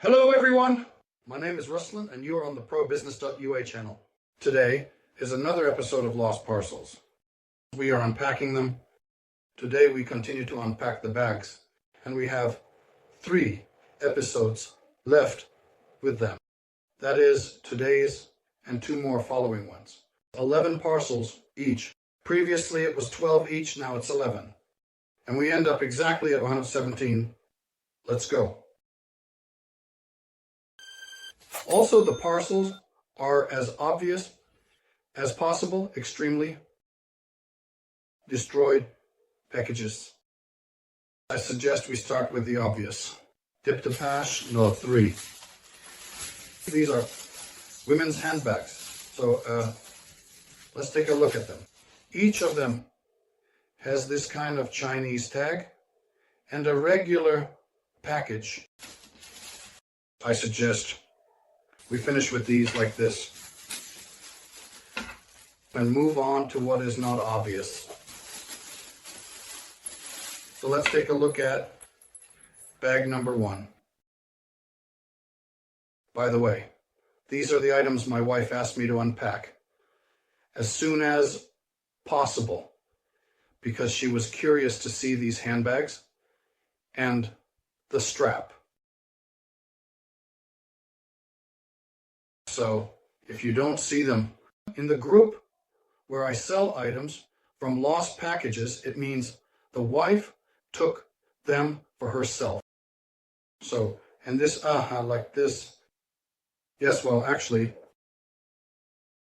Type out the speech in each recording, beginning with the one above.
Hello everyone, my name is Ruslan and you are on the ProBusiness.ua channel. Today is another episode of Lost Parcels. We are unpacking them. Today we continue to unpack the bags and we have 3 episodes left with them. That is today's and 2 more following ones. 11 parcels each. Previously it was 12 each, now it's 11. And we end up exactly at 117. Let's go. Also, the parcels are as obvious as possible, extremely destroyed packages. I suggest we start with the obvious. Tip to pass, no 3. These are women's handbags. So let's take a look at them. Each of them has this kind of Chinese tag and a regular package. I suggest we finish with these like this and move on to what is not obvious. So let's take a look at bag number 1. By the way, these are the items my wife asked me to unpack as soon as possible because she was curious to see these handbags and the strap. So if you don't see them in the group where I sell items from lost packages, it means the wife took them for herself. So, and this like this. Yes, well, actually,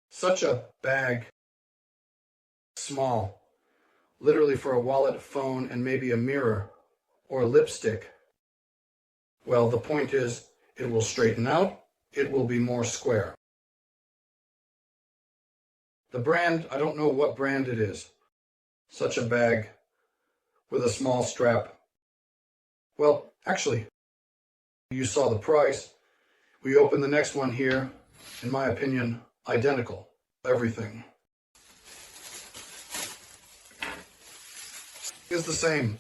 such a bag, small, literally for a wallet, phone, and maybe a mirror or lipstick. Well, the point is, it will straighten out. It will be more square. The brand, I don't know what brand it is. Such a bag with a small strap. Well, actually, you saw the price. We open the next one here. In my opinion, identical. Everything is the same.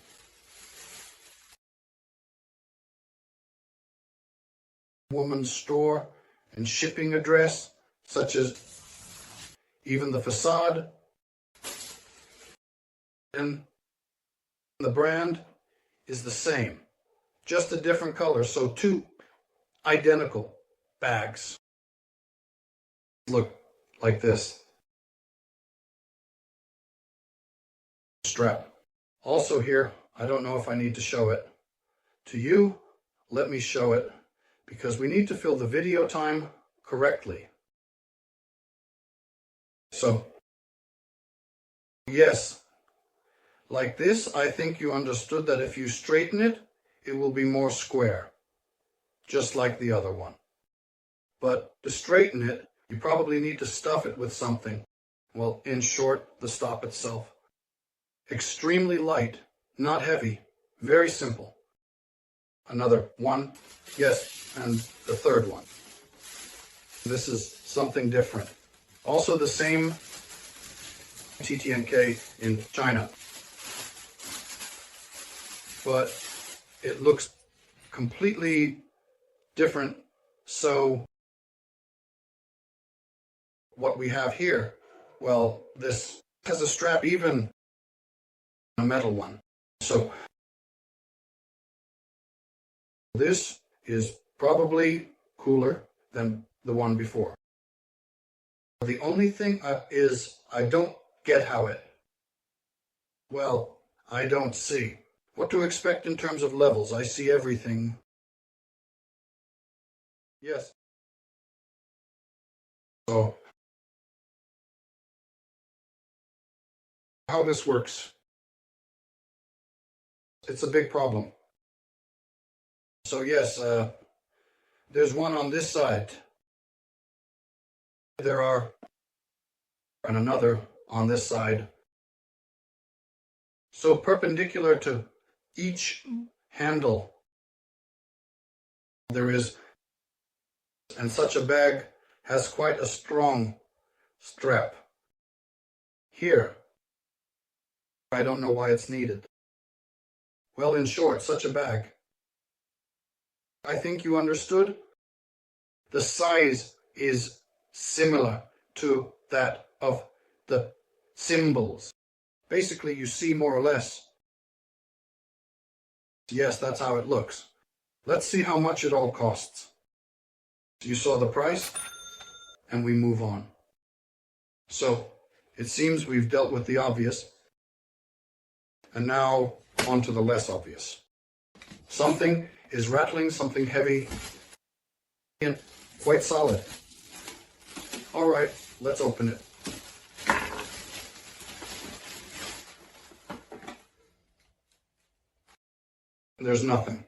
Woman's store and shipping address, such as even the facade, and the brand is the same, just a different color. So 2 identical bags look like this. Strap. Also here, I don't know if I need to show it to you. Let me show it, because we need to fill the video time correctly. So, yes, like this, I think you understood that if you straighten it, it will be more square, just like the other one. But to straighten it, you probably need to stuff it with something. Well, in short, the stop itself. Extremely light, not heavy, very simple. Another one, yes, and the third one. This is something different. Also the same TTNK in China. But it looks completely different. So what we have here, well, this has a strap, even a metal one. So this is probably cooler than the one before. The only thing is I don't get how it, well, I don't see what to expect in terms of levels. I see everything. Yes. So how this works, it's a big problem. So yes, there's one on this side. There are, and another on this side. So perpendicular to each handle there is, and such a bag has quite a strong strap. Here, I don't know why it's needed. Well, in short, such a bag I think you understood. The size is similar to that of the symbols. Basically, you see more or less. Yes, that's how it looks. Let's see how much it all costs. You saw the price, and we move on. So, it seems we've dealt with the obvious, and now on to the less obvious. Something is rattling, something heavy, and quite solid. All right, let's open it. There's nothing.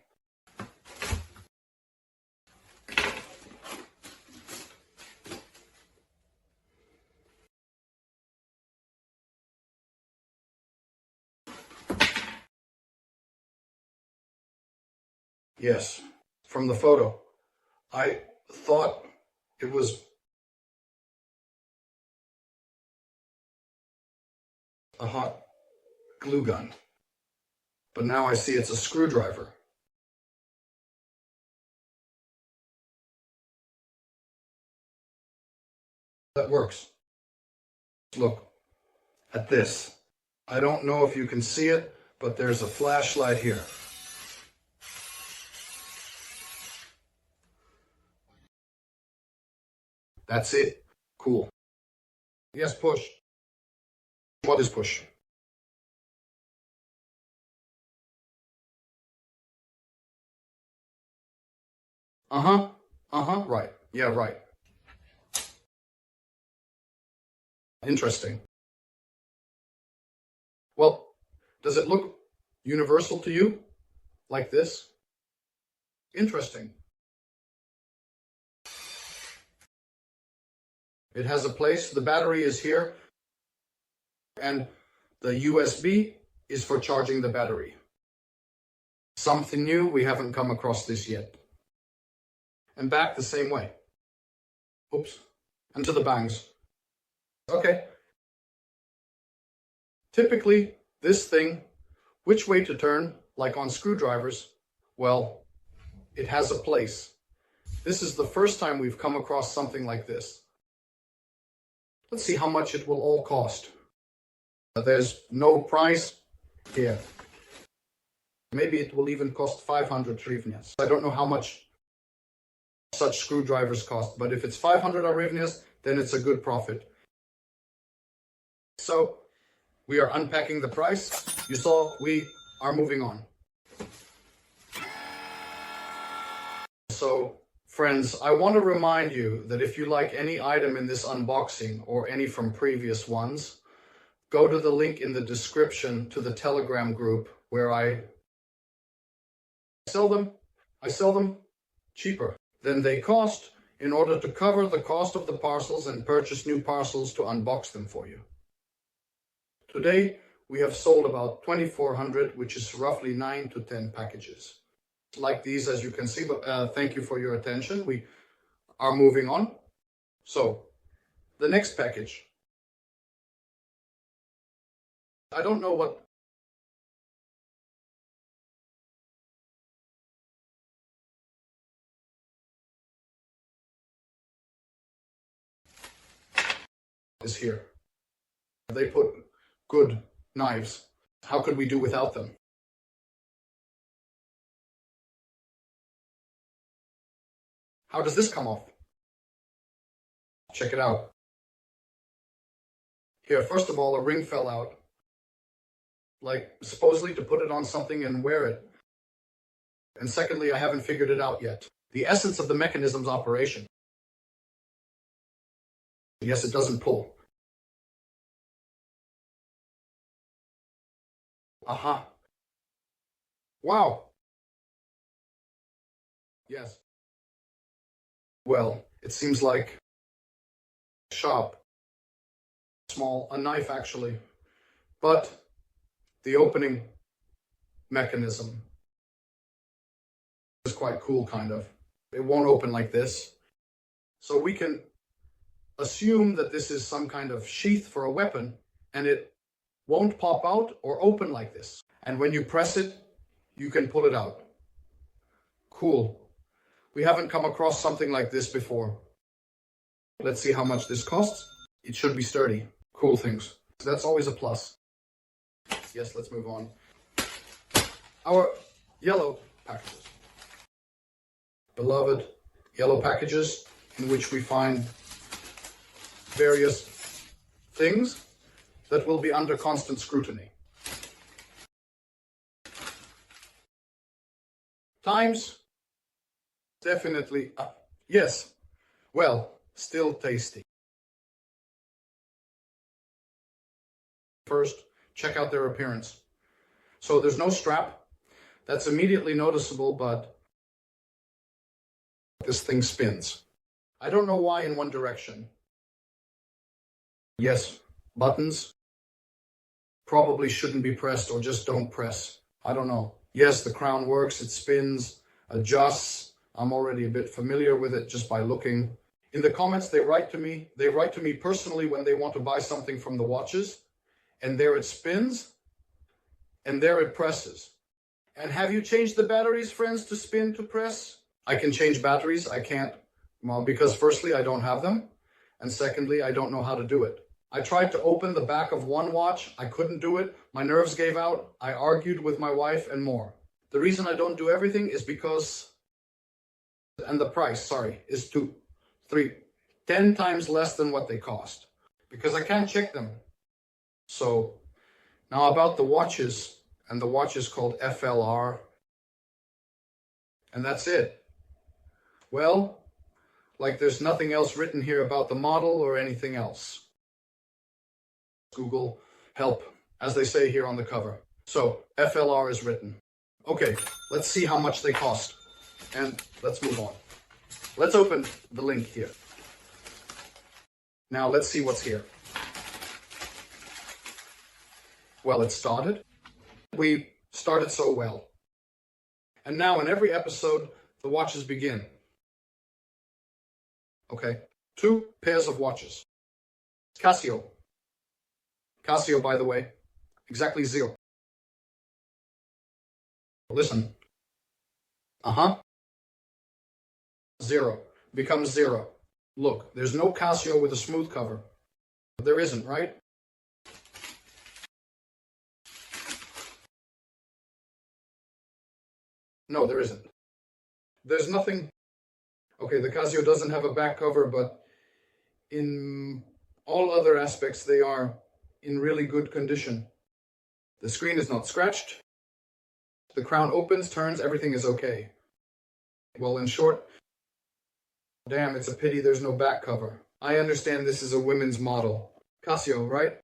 Yes, from the photo. I thought it was a hot glue gun, but now I see it's a screwdriver. That works. Look at this. I don't know if you can see it, but there's a flashlight here. That's it. Cool. Yes, push. What is push? Uh-huh. Uh-huh. Right. Yeah, right. Interesting. Well, does it look universal to you? Like this? Interesting. It has a place. The battery is here. And the USB is for charging the battery. Something new. We haven't come across this yet. And back the same way. Oops. And to the bangs. Okay. Typically, this thing, which way to turn, like on screwdrivers, well, it has a place. This is the first time we've come across something like this. Let's see how much it will all cost. There's no price here. Maybe it will even cost 500 hryvnias. I don't know how much such screwdrivers cost, but if it's 500 hryvnias, then it's a good profit. So, we are unpacking the price. You saw we are moving on. So, friends, I want to remind you that if you like any item in this unboxing or any from previous ones, go to the link in the description to the Telegram group where I sell them. I sell them cheaper than they cost in order to cover the cost of the parcels and purchase new parcels to unbox them for you. Today, we have sold about 2,400, which is roughly 9 to 10 packages. Like these, as you can see, but thank you for your attention. We are moving on. So, the next package. I don't know what is here. They put good knives. How could we do without them? How does this come off? Check it out. Here, first of all, a ring fell out. Like, supposedly to put it on something and wear it. And secondly, I haven't figured it out yet. The essence of the mechanism's operation. Yes, it doesn't pull. Aha. Wow. Yes. Well, it seems like sharp. Small, a knife actually. But the opening mechanism is quite cool, kind of. It won't open like this. So we can assume that this is some kind of sheath for a weapon, and it won't pop out or open like this. And when you press it, you can pull it out. Cool. We haven't come across something like this before. Let's see how much this costs. It should be sturdy. Cool things. That's always a plus. Yes, let's move on. Our yellow packages. Beloved yellow packages in which we find various things that will be under constant scrutiny. Times definitely up. Yes, well, still tasty. First, check out their appearance. So there's no strap. That's immediately noticeable, but this thing spins. I don't know why in one direction. Yes, buttons probably shouldn't be pressed or just don't press. I don't know. Yes, the crown works, it spins, adjusts. I'm already a bit familiar with it just by looking. In the comments, they write to me personally when they want to buy something from the watches, and there it spins, and there it presses. And have you changed the batteries, friends, to spin, to press? I can change batteries, I can't, well, because firstly, I don't have them, and secondly, I don't know how to do it. I tried to open the back of one watch, I couldn't do it, my nerves gave out, I argued with my wife and more. The reason I don't do everything is because, and the price, sorry, is 10 times less than what they cost, because I can't check them. So, now about the watches, and the watch is called FLR, and that's it. Well, like there's nothing else written here about the model or anything else. Google help, as they say here on the cover. So, FLR is written. Okay, let's see how much they cost. And let's move on. Let's open the link here. Now let's see what's here. Well, it started. We started so well. And now in every episode, the watches begin. Okay, 2 pairs of watches. Casio. Casio, by the way, exactly 0. Listen. 0 becomes 0. Look, there's no Casio with a smooth cover. There isn't, right? No, there isn't. There's nothing. Okay, the Casio doesn't have a back cover, but in all other aspects, they are in really good condition. The screen is not scratched. The crown opens, turns, everything is okay. Well, in short, damn, it's a pity there's no back cover. I understand this is a women's model. Casio, right?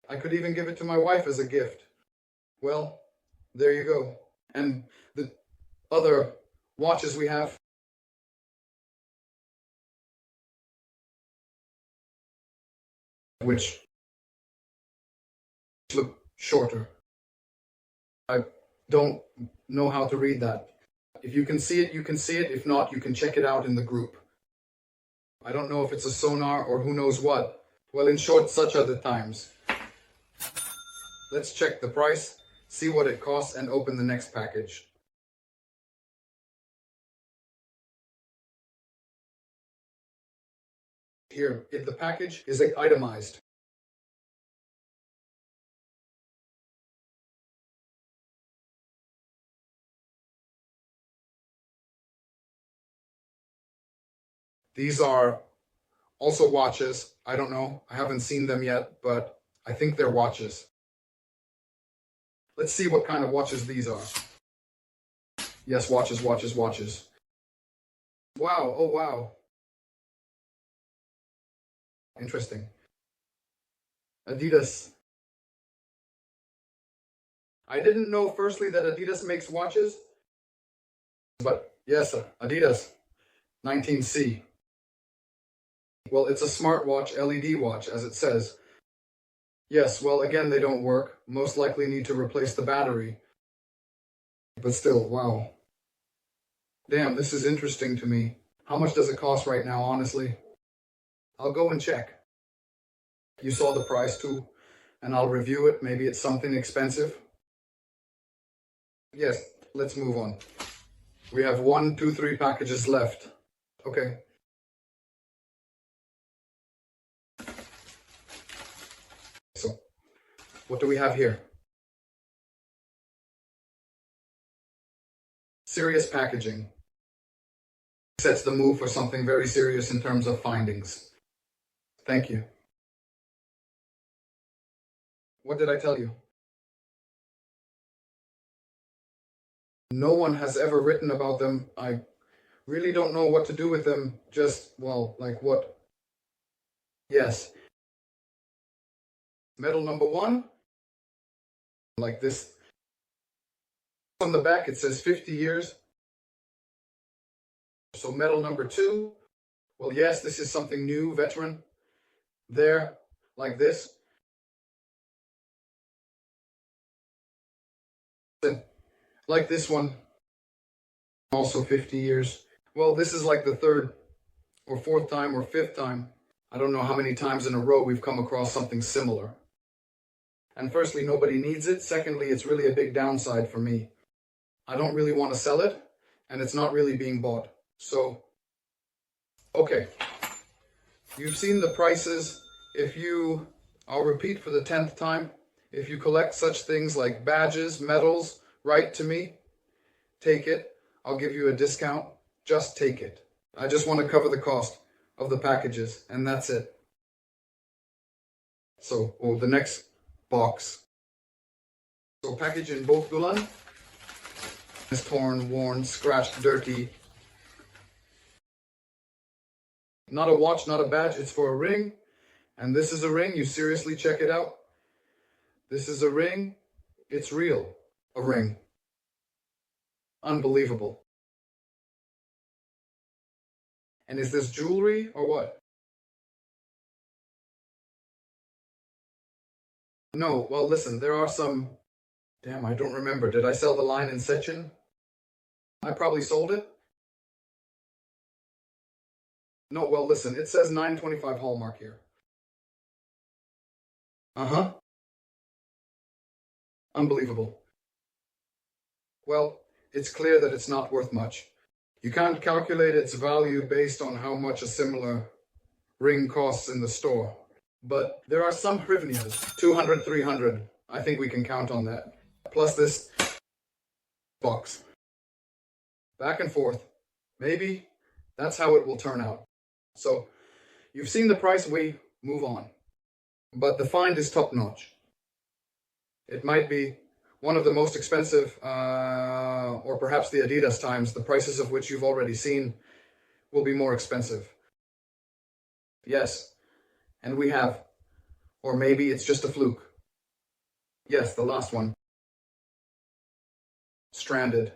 I could even give it to my wife as a gift. Well, there you go. And the other watches we have, which look shorter. I don't know how to read that. If you can see it, you can see it. If not, you can check it out in the group. I don't know if it's a sonar or who knows what. Well, in short, such are the times. Let's check the price, see what it costs, and open the next package. Here, the package is itemized. These are also watches. I don't know. I haven't seen them yet, but I think they're watches. Let's see what kind of watches these are. Yes, watches, watches, watches. Wow, oh wow. Interesting. Adidas. I didn't know firstly that Adidas makes watches, but yes, Adidas 19C. Well, it's a smartwatch, LED watch, as it says. Yes, well, again, they don't work. Most likely need to replace the battery. But still, wow. Damn, this is interesting to me. How much does it cost right now, honestly? I'll go and check. You saw the price too, and I'll review it. Maybe it's something expensive. Yes, let's move on. We have 1, 2, 3 packages left. Okay. So, what do we have here? Serious packaging. Sets the mood for something very serious in terms of findings. Thank you. What did I tell you? No one has ever written about them. I really don't know what to do with them. Just, well, like what? Yes. Medal number 1, like this. On the back it says 50 years. So medal number 2, well, yes, this is something new, veteran. There, like this. And like this one, also 50 years. Well, this is like the 3rd or 4th time or 5th time. I don't know how many times in a row we've come across something similar. And firstly, nobody needs it. Secondly, it's really a big downside for me. I don't really want to sell it, and it's not really being bought. So, okay. You've seen the prices. I'll repeat for the 10th time, if you collect such things like badges, medals, write to me, take it. I'll give you a discount. Just take it. I just want to cover the cost of the packages, and that's it. So, the next box. So, package in both Gulan. It's torn, worn, scratched, dirty. Not a watch, not a badge, it's for a ring. And this is a ring, you seriously check it out. This is a ring, it's real, a ring. Unbelievable. And is this jewelry or what? No, well listen, there are some, damn, I don't remember. Did I sell the line in Sechin? I probably sold it. No, well listen, it says 925 Hallmark here. Uh-huh. Unbelievable. Well, it's clear that it's not worth much. You can't calculate its value based on how much a similar ring costs in the store. But there are some hrivnias, 200, 300. I think we can count on that. Plus this box. Back and forth. Maybe that's how it will turn out. So, you've seen the price, we move on. But the find is top notch. It might be one of the most expensive, or perhaps the Adidas times, the prices of which you've already seen will be more expensive. Yes, and we have. Or maybe it's just a fluke. Yes, the last one. Stranded.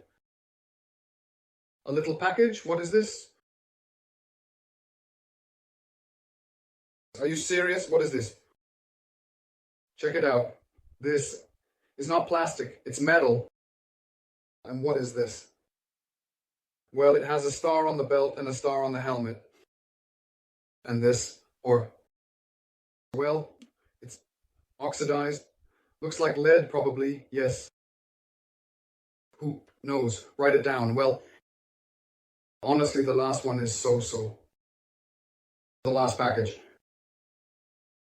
A little package? What is this? Are you serious? What is this? Check it out. This is not plastic, it's metal. And what is this? Well, it has a star on the belt and a star on the helmet. And this, well, it's oxidized. Looks like lead, probably, yes. Who knows? Write it down. Well, honestly, the last one is so-so. The last package.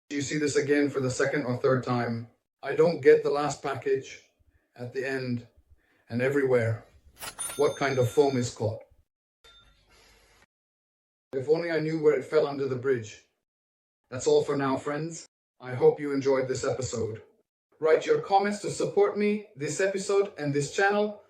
You see this again for the 2nd or 3rd time. I don't get the last package at the end and everywhere. What kind of foam is caught? If only I knew where it fell under the bridge. That's all for now, friends. I hope you enjoyed this episode. Write your comments to support me, this episode, and this channel.